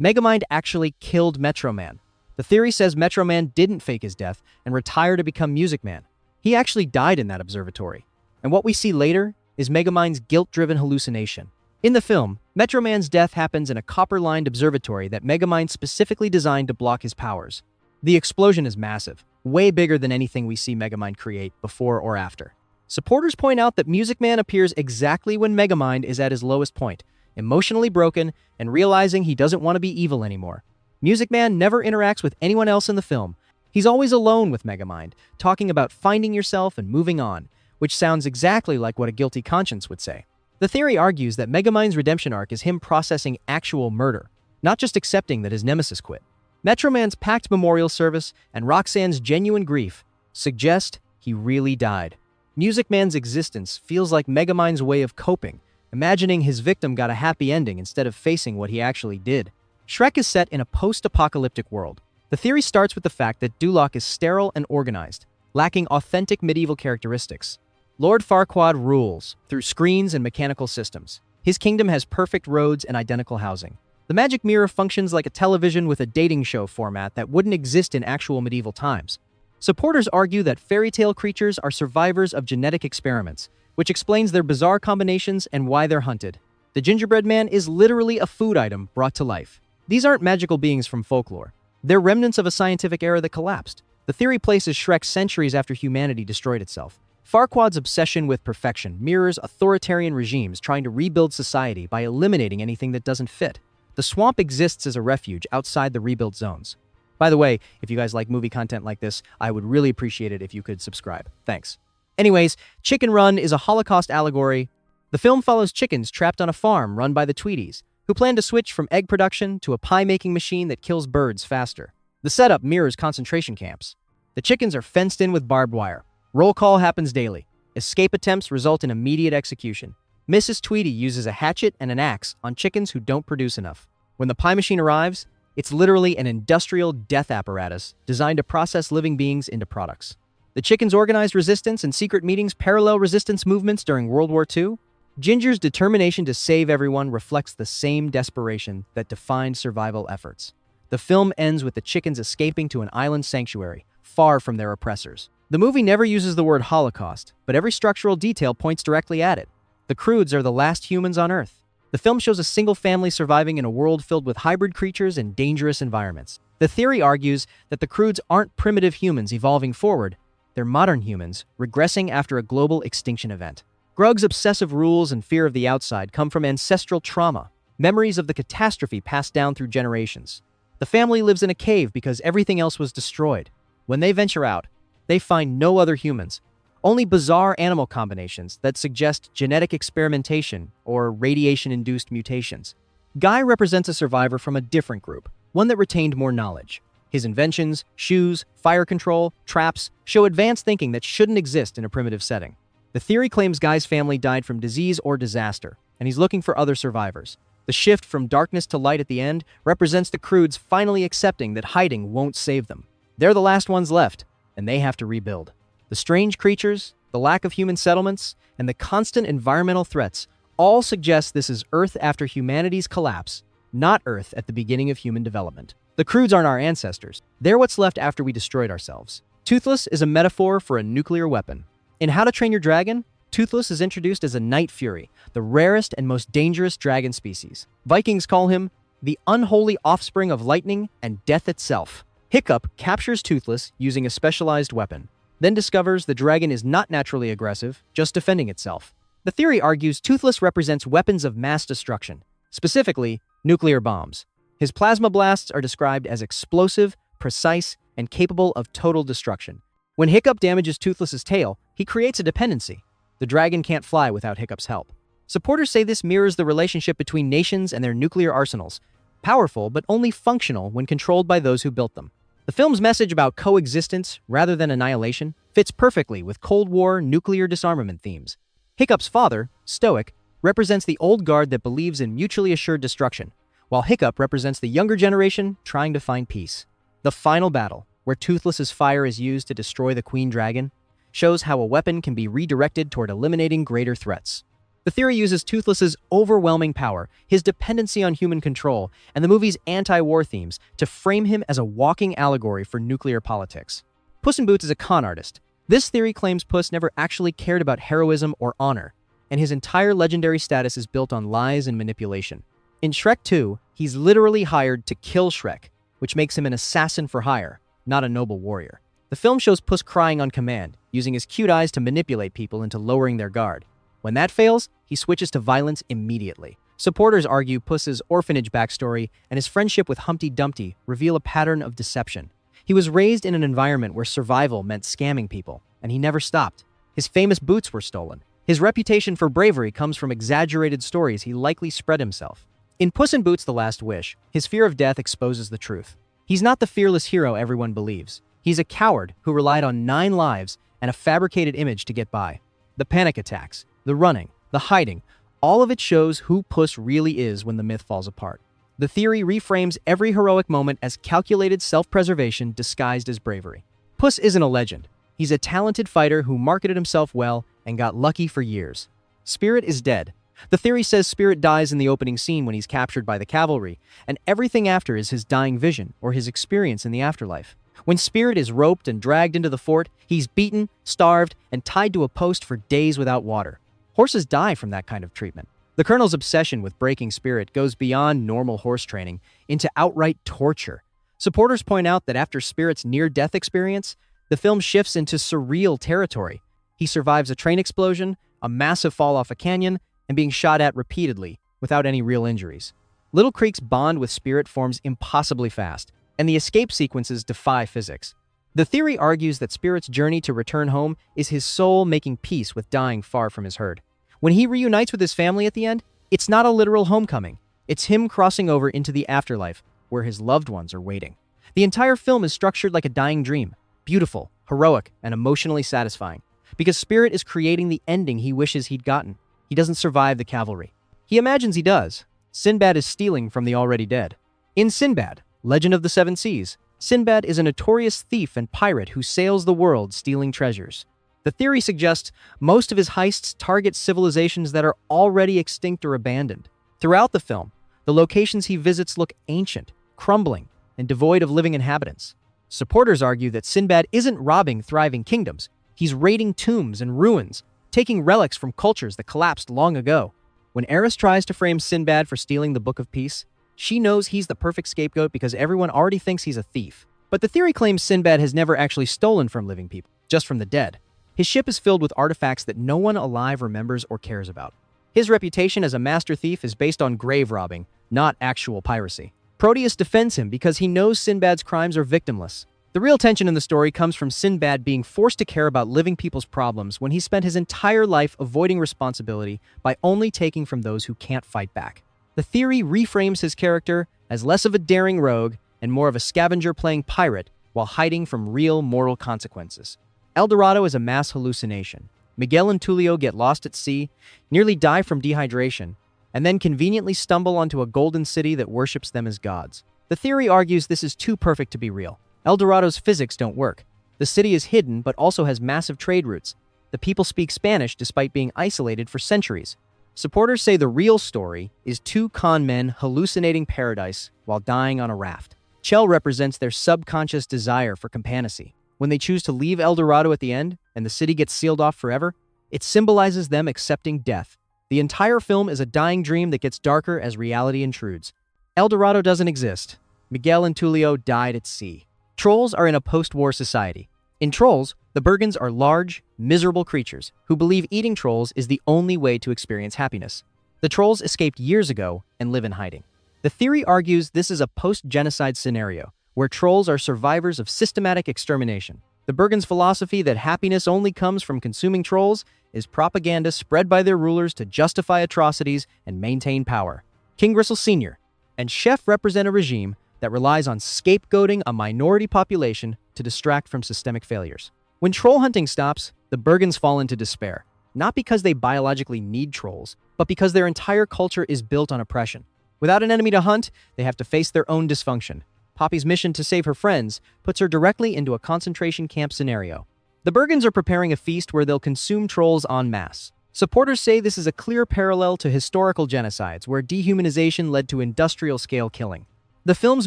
Megamind actually killed Metro Man. The theory says Metro Man didn't fake his death and retire to become Music Man. He actually died in that observatory. And what we see later is Megamind's guilt-driven hallucination. In the film, Metro Man's death happens in a copper-lined observatory that Megamind specifically designed to block his powers. The explosion is massive, way bigger than anything we see Megamind create before or after. Supporters point out that Music Man appears exactly when Megamind is at his lowest point, emotionally broken and realizing he doesn't want to be evil anymore. Music Man never interacts with anyone else in the film. He's always alone with Megamind, talking about finding yourself and moving on, which sounds exactly like what a guilty conscience would say. The theory argues that Megamind's redemption arc is him processing actual murder, not just accepting that his nemesis quit. Metro Man's packed memorial service and Roxanne's genuine grief suggest he really died. Music Man's existence feels like Megamind's way of coping, imagining his victim got a happy ending instead of facing what he actually did. Shrek is set in a post-apocalyptic world. The theory starts with the fact that Duloc is sterile and organized, lacking authentic medieval characteristics. Lord Farquaad rules through screens and mechanical systems. His kingdom has perfect roads and identical housing. The magic mirror functions like a television with a dating show format that wouldn't exist in actual medieval times. Supporters argue that fairy tale creatures are survivors of genetic experiments, which explains their bizarre combinations and why they're hunted. The gingerbread man is literally a food item brought to life. These aren't magical beings from folklore. They're remnants of a scientific era that collapsed. The theory places Shrek centuries after humanity destroyed itself. Farquaad's obsession with perfection mirrors authoritarian regimes trying to rebuild society by eliminating anything that doesn't fit. The swamp exists as a refuge outside the rebuild zones. By the way, if you guys like movie content like this, I would really appreciate it if you could subscribe. Thanks. Anyways, Chicken Run is a Holocaust allegory. The film follows chickens trapped on a farm run by the Tweedies, who plan to switch from egg production to a pie-making machine that kills birds faster. The setup mirrors concentration camps. The chickens are fenced in with barbed wire. Roll call happens daily. Escape attempts result in immediate execution. Mrs. Tweedy uses a hatchet and an axe on chickens who don't produce enough. When the pie machine arrives, it's literally an industrial death apparatus designed to process living beings into products. The chickens' organized resistance and secret meetings parallel resistance movements during World War II. Ginger's determination to save everyone reflects the same desperation that defined survival efforts. The film ends with the chickens escaping to an island sanctuary, far from their oppressors. The movie never uses the word Holocaust, but every structural detail points directly at it. The Croods are the last humans on Earth. The film shows a single family surviving in a world filled with hybrid creatures and dangerous environments. The theory argues that the Croods aren't primitive humans evolving forward, they're modern humans, regressing after a global extinction event. Grug's obsessive rules and fear of the outside come from ancestral trauma, memories of the catastrophe passed down through generations. The family lives in a cave because everything else was destroyed. When they venture out, they find no other humans, only bizarre animal combinations that suggest genetic experimentation or radiation-induced mutations. Guy represents a survivor from a different group, one that retained more knowledge. His inventions, shoes, fire control, traps, show advanced thinking that shouldn't exist in a primitive setting. The theory claims Guy's family died from disease or disaster, and he's looking for other survivors. The shift from darkness to light at the end represents the Croods finally accepting that hiding won't save them. They're the last ones left, and they have to rebuild. The strange creatures, the lack of human settlements, and the constant environmental threats all suggest this is Earth after humanity's collapse, not Earth at the beginning of human development. The Croods aren't our ancestors. They're what's left after we destroyed ourselves. Toothless is a metaphor for a nuclear weapon. In How to Train Your Dragon, Toothless is introduced as a night fury, the rarest and most dangerous dragon species. Vikings call him the unholy offspring of lightning and death itself. Hiccup captures Toothless using a specialized weapon, then discovers the dragon is not naturally aggressive, just defending itself. The theory argues Toothless represents weapons of mass destruction, specifically nuclear bombs. His plasma blasts are described as explosive, precise, and capable of total destruction. When Hiccup damages Toothless's tail, he creates a dependency. The dragon can't fly without Hiccup's help. Supporters say this mirrors the relationship between nations and their nuclear arsenals, powerful but only functional when controlled by those who built them. The film's message about coexistence rather than annihilation fits perfectly with Cold War nuclear disarmament themes. Hiccup's father, Stoic, represents the old guard that believes in mutually assured destruction, while Hiccup represents the younger generation trying to find peace. The final battle, where Toothless's fire is used to destroy the Queen Dragon, shows how a weapon can be redirected toward eliminating greater threats. The theory uses Toothless's overwhelming power, his dependency on human control, and the movie's anti-war themes to frame him as a walking allegory for nuclear politics. Puss in Boots is a con artist. This theory claims Puss never actually cared about heroism or honor, and his entire legendary status is built on lies and manipulation. In Shrek 2, he's literally hired to kill Shrek, which makes him an assassin for hire, not a noble warrior. The film shows Puss crying on command, using his cute eyes to manipulate people into lowering their guard. When that fails, he switches to violence immediately. Supporters argue Puss's orphanage backstory and his friendship with Humpty Dumpty reveal a pattern of deception. He was raised in an environment where survival meant scamming people, and he never stopped. His famous boots were stolen. His reputation for bravery comes from exaggerated stories he likely spread himself. In Puss in Boots: The Last Wish, his fear of death exposes the truth. He's not the fearless hero everyone believes. He's a coward who relied on 9 lives and a fabricated image to get by. The panic attacks, the running, the hiding, all of it shows who Puss really is when the myth falls apart. The theory reframes every heroic moment as calculated self-preservation disguised as bravery. Puss isn't a legend. He's a talented fighter who marketed himself well and got lucky for years. Spirit is dead. The theory says Spirit dies in the opening scene when he's captured by the cavalry, and everything after is his dying vision or his experience in the afterlife. When Spirit is roped and dragged into the fort, he's beaten, starved, and tied to a post for days without water. Horses die from that kind of treatment. The Colonel's obsession with breaking Spirit goes beyond normal horse training into outright torture. Supporters point out that after Spirit's near-death experience, the film shifts into surreal territory. He survives a train explosion, a massive fall off a canyon, and being shot at repeatedly, without any real injuries. Little Creek's bond with Spirit forms impossibly fast, and the escape sequences defy physics. The theory argues that Spirit's journey to return home is his soul making peace with dying far from his herd. When he reunites with his family at the end, it's not a literal homecoming. It's him crossing over into the afterlife, where his loved ones are waiting. The entire film is structured like a dying dream, beautiful, heroic, and emotionally satisfying, because Spirit is creating the ending he wishes he'd gotten. He doesn't survive the cavalry. He imagines he does. Sinbad is stealing from the already dead. In Sinbad, Legend of the Seven Seas, Sinbad is a notorious thief and pirate who sails the world stealing treasures. The theory suggests most of his heists target civilizations that are already extinct or abandoned. Throughout the film, the locations he visits look ancient, crumbling, and devoid of living inhabitants. Supporters argue that Sinbad isn't robbing thriving kingdoms. He's raiding tombs and ruins, taking relics from cultures that collapsed long ago. When Eris tries to frame Sinbad for stealing the Book of Peace, she knows he's the perfect scapegoat because everyone already thinks he's a thief. But the theory claims Sinbad has never actually stolen from living people, just from the dead. His ship is filled with artifacts that no one alive remembers or cares about. His reputation as a master thief is based on grave robbing, not actual piracy. Proteus defends him because he knows Sinbad's crimes are victimless. The real tension in the story comes from Sinbad being forced to care about living people's problems when he spent his entire life avoiding responsibility by only taking from those who can't fight back. The theory reframes his character as less of a daring rogue and more of a scavenger playing pirate while hiding from real moral consequences. El Dorado is a mass hallucination. Miguel and Tulio get lost at sea, nearly die from dehydration, and then conveniently stumble onto a golden city that worships them as gods. The theory argues this is too perfect to be real. El Dorado's physics don't work. The city is hidden but also has massive trade routes. The people speak Spanish despite being isolated for centuries. Supporters say the real story is 2 con men hallucinating paradise while dying on a raft. Chell represents their subconscious desire for companionship. When they choose to leave El Dorado at the end, and the city gets sealed off forever, it symbolizes them accepting death. The entire film is a dying dream that gets darker as reality intrudes. El Dorado doesn't exist. Miguel and Tulio died at sea. Trolls are in a post-war society. In Trolls, the Bergens are large, miserable creatures who believe eating trolls is the only way to experience happiness. The trolls escaped years ago and live in hiding. The theory argues this is a post-genocide scenario, where trolls are survivors of systematic extermination. The Bergens' philosophy that happiness only comes from consuming trolls is propaganda spread by their rulers to justify atrocities and maintain power. King Gristle Sr. and Chef represent a regime that relies on scapegoating a minority population to distract from systemic failures. When troll hunting stops, the Bergens fall into despair, not because they biologically need trolls, but because their entire culture is built on oppression. Without an enemy to hunt, they have to face their own dysfunction. Poppy's mission to save her friends puts her directly into a concentration camp scenario. The Bergens are preparing a feast where they'll consume trolls en masse. Supporters say this is a clear parallel to historical genocides where dehumanization led to industrial-scale killing. The film's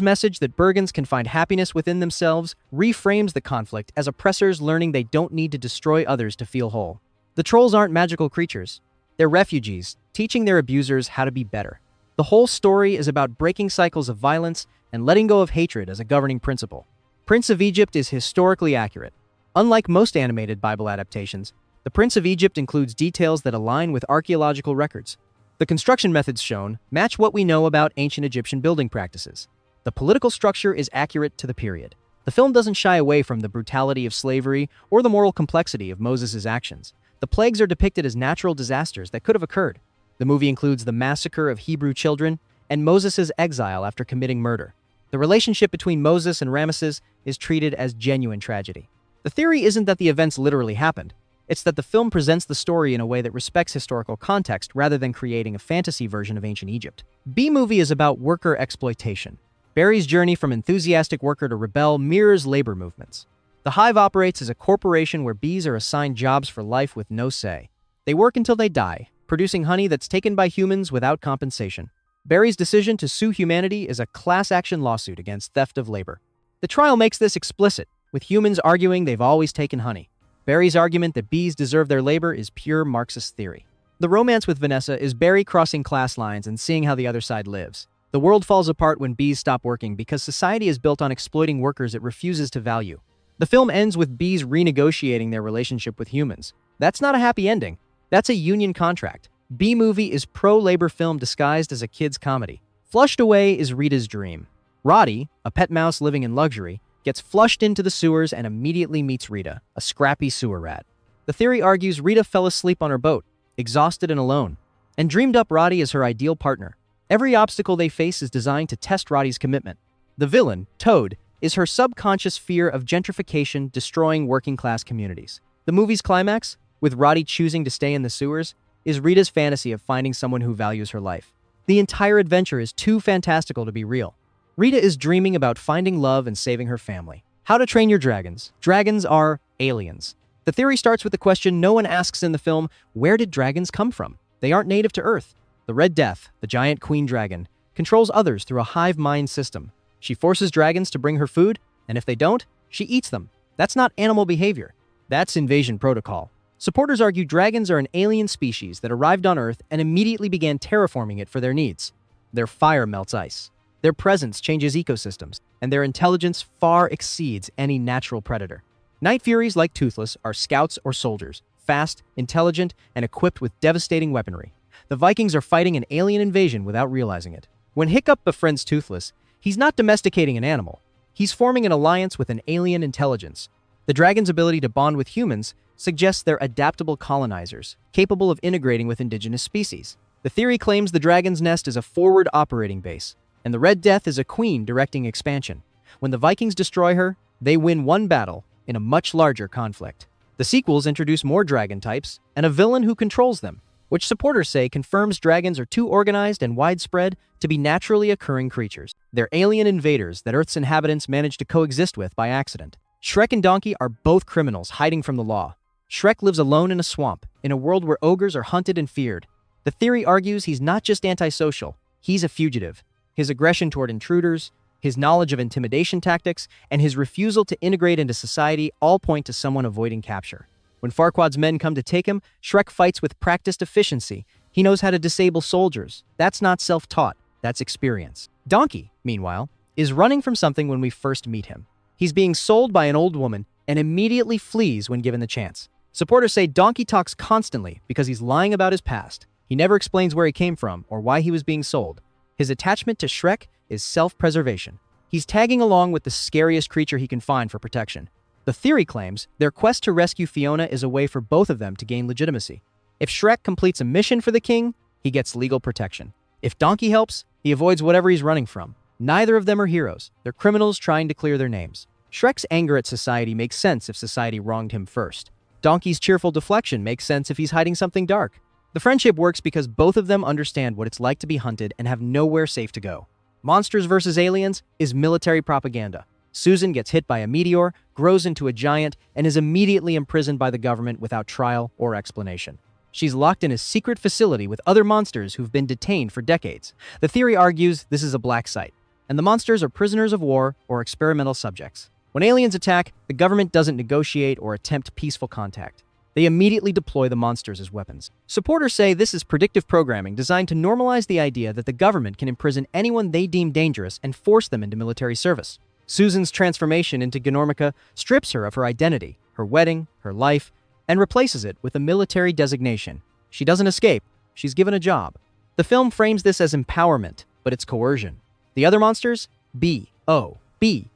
message that Bergens can find happiness within themselves reframes the conflict as oppressors learning they don't need to destroy others to feel whole. The trolls aren't magical creatures. They're refugees, teaching their abusers how to be better. The whole story is about breaking cycles of violence and letting go of hatred as a governing principle. Prince of Egypt is historically accurate. Unlike most animated Bible adaptations, The Prince of Egypt includes details that align with archaeological records. The construction methods shown match what we know about ancient Egyptian building practices. The political structure is accurate to the period. The film doesn't shy away from the brutality of slavery or the moral complexity of Moses' actions. The plagues are depicted as natural disasters that could have occurred. The movie includes the massacre of Hebrew children and Moses' exile after committing murder. The relationship between Moses and Ramesses is treated as genuine tragedy. The theory isn't that the events literally happened. It's that the film presents the story in a way that respects historical context rather than creating a fantasy version of ancient Egypt. B-Movie is about worker exploitation. Barry's journey from enthusiastic worker to rebel mirrors labor movements. The Hive operates as a corporation where bees are assigned jobs for life with no say. They work until they die, producing honey that's taken by humans without compensation. Barry's decision to sue humanity is a class action lawsuit against theft of labor. The trial makes this explicit, with humans arguing they've always taken honey. Barry's argument that bees deserve their labor is pure Marxist theory. The romance with Vanessa is Barry crossing class lines and seeing how the other side lives. The world falls apart when bees stop working because society is built on exploiting workers it refuses to value. The film ends with bees renegotiating their relationship with humans. That's not a happy ending. That's a union contract. B-Movie is pro-labor film disguised as a kid's comedy. Flushed Away is Rita's dream. Roddy, a pet mouse living in luxury, gets flushed into the sewers and immediately meets Rita, a scrappy sewer rat. The theory argues Rita fell asleep on her boat, exhausted and alone, and dreamed up Roddy as her ideal partner. Every obstacle they face is designed to test Roddy's commitment. The villain, Toad, is her subconscious fear of gentrification destroying working-class communities. The movie's climax, with Roddy choosing to stay in the sewers, is Rita's fantasy of finding someone who values her life. The entire adventure is too fantastical to be real. Rita is dreaming about finding love and saving her family. How to Train Your Dragons. Dragons are aliens. The theory starts with the question no one asks in the film, where did dragons come from? They aren't native to Earth. The Red Death, the giant queen dragon, controls others through a hive mind system. She forces dragons to bring her food, and if they don't, she eats them. That's not animal behavior. That's invasion protocol. Supporters argue dragons are an alien species that arrived on Earth and immediately began terraforming it for their needs. Their fire melts ice. Their presence changes ecosystems, and their intelligence far exceeds any natural predator. Night Furies like Toothless are scouts or soldiers, fast, intelligent, and equipped with devastating weaponry. The Vikings are fighting an alien invasion without realizing it. When Hiccup befriends Toothless, he's not domesticating an animal. He's forming an alliance with an alien intelligence. The dragon's ability to bond with humans suggests they're adaptable colonizers, capable of integrating with indigenous species. The theory claims the dragon's nest is a forward operating base, and the Red Death is a queen directing expansion. When the Vikings destroy her, they win one battle in a much larger conflict. The sequels introduce more dragon types and a villain who controls them, which supporters say confirms dragons are too organized and widespread to be naturally occurring creatures. They're alien invaders that Earth's inhabitants manage to coexist with by accident. Shrek and Donkey are both criminals hiding from the law. Shrek lives alone in a swamp, in a world where ogres are hunted and feared. The theory argues he's not just antisocial, he's a fugitive. His aggression toward intruders, his knowledge of intimidation tactics, and his refusal to integrate into society all point to someone avoiding capture. When Farquaad's men come to take him, Shrek fights with practiced efficiency. He knows how to disable soldiers. That's not self-taught, that's experience. Donkey, meanwhile, is running from something when we first meet him. He's being sold by an old woman and immediately flees when given the chance. Supporters say Donkey talks constantly because he's lying about his past. He never explains where he came from or why he was being sold. His attachment to Shrek is self-preservation. He's tagging along with the scariest creature he can find for protection. The theory claims their quest to rescue Fiona is a way for both of them to gain legitimacy. If Shrek completes a mission for the king, he gets legal protection. If Donkey helps, he avoids whatever he's running from. Neither of them are heroes. They're criminals trying to clear their names. Shrek's anger at society makes sense if society wronged him first. Donkey's cheerful deflection makes sense if he's hiding something dark. The friendship works because both of them understand what it's like to be hunted and have nowhere safe to go. Monsters vs. Aliens is military propaganda. Susan gets hit by a meteor, grows into a giant, and is immediately imprisoned by the government without trial or explanation. She's locked in a secret facility with other monsters who've been detained for decades. The theory argues this is a black site, and the monsters are prisoners of war or experimental subjects. When aliens attack, the government doesn't negotiate or attempt peaceful contact. They immediately deploy the monsters as weapons. Supporters say this is predictive programming designed to normalize the idea that the government can imprison anyone they deem dangerous and force them into military service. Susan's transformation into Gnormica strips her of her identity, her wedding, her life, and replaces it with a military designation. She doesn't escape, she's given a job. The film frames this as empowerment, but it's coercion. The other monsters, B,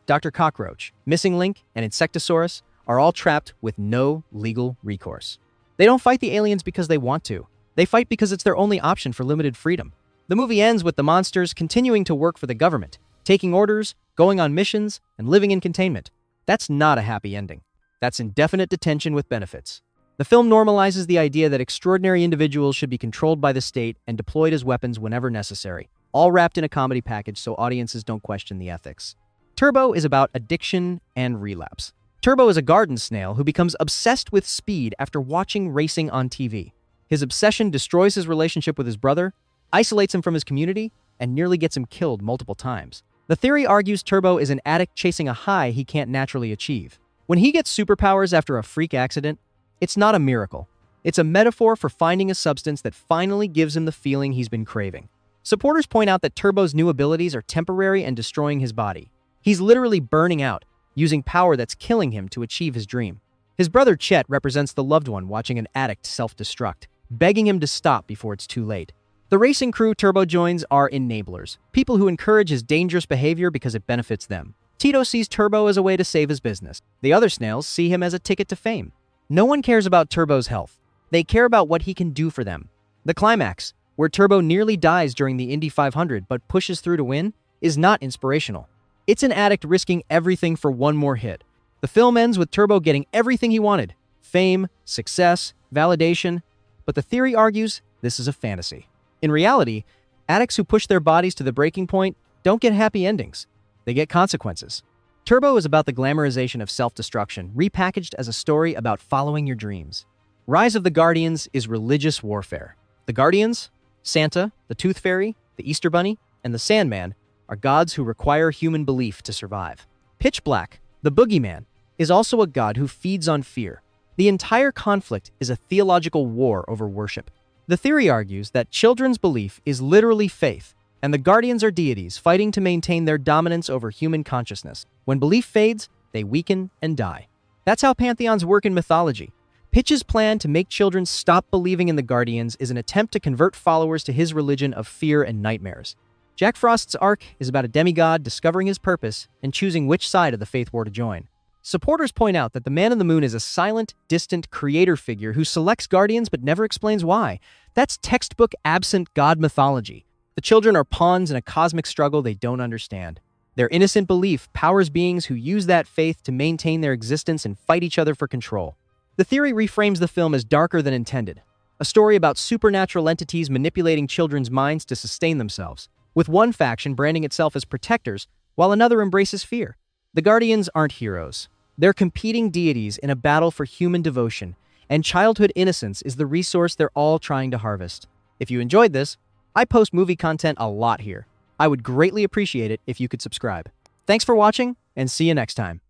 Dr. Cockroach, Missing Link, and Insectosaurus, are all trapped with no legal recourse. They don't fight the aliens because they want to. They fight because it's their only option for limited freedom. The movie ends with the monsters continuing to work for the government, taking orders, going on missions, and living in containment. That's not a happy ending. That's indefinite detention with benefits. The film normalizes the idea that extraordinary individuals should be controlled by the state and deployed as weapons whenever necessary, all wrapped in a comedy package so audiences don't question the ethics. Turbo is about addiction and relapse. Turbo is a garden snail who becomes obsessed with speed after watching racing on TV. His obsession destroys his relationship with his brother, isolates him from his community, and nearly gets him killed multiple times. The theory argues Turbo is an addict chasing a high he can't naturally achieve. When he gets superpowers after a freak accident, it's not a miracle. It's a metaphor for finding a substance that finally gives him the feeling he's been craving. Supporters point out that Turbo's new abilities are temporary and destroying his body. He's literally burning out, using power that's killing him to achieve his dream. His brother Chet represents the loved one watching an addict self-destruct, begging him to stop before it's too late. The racing crew Turbo joins are enablers, people who encourage his dangerous behavior because it benefits them. Tito sees Turbo as a way to save his business. The other snails see him as a ticket to fame. No one cares about Turbo's health. They care about what he can do for them. The climax, where Turbo nearly dies during the Indy 500 but pushes through to win, is not inspirational. It's an addict risking everything for one more hit. The film ends with Turbo getting everything he wanted: fame, success, validation. But the theory argues this is a fantasy. In reality, addicts who push their bodies to the breaking point don't get happy endings. They get consequences. Turbo is about the glamorization of self-destruction, repackaged as a story about following your dreams. Rise of the Guardians is religious warfare. The Guardians, Santa, the Tooth Fairy, the Easter Bunny, and the Sandman are gods who require human belief to survive. Pitch Black, the Boogeyman, is also a god who feeds on fear. The entire conflict is a theological war over worship. The theory argues that children's belief is literally faith, and the guardians are deities fighting to maintain their dominance over human consciousness. When belief fades, they weaken and die. That's how pantheons work in mythology. Pitch's plan to make children stop believing in the Guardians is an attempt to convert followers to his religion of fear and nightmares. Jack Frost's arc is about a demigod discovering his purpose and choosing which side of the faith war to join. Supporters point out that the Man in the Moon is a silent, distant creator figure who selects guardians but never explains why. That's textbook absent god mythology. The children are pawns in a cosmic struggle they don't understand. Their innocent belief powers beings who use that faith to maintain their existence and fight each other for control. The theory reframes the film as darker than intended, a story about supernatural entities manipulating children's minds to sustain themselves, with one faction branding itself as protectors while another embraces fear. The Guardians aren't heroes. They're competing deities in a battle for human devotion, and childhood innocence is the resource they're all trying to harvest. If you enjoyed this, I post movie content a lot here. I would greatly appreciate it if you could subscribe. Thanks for watching, and see you next time.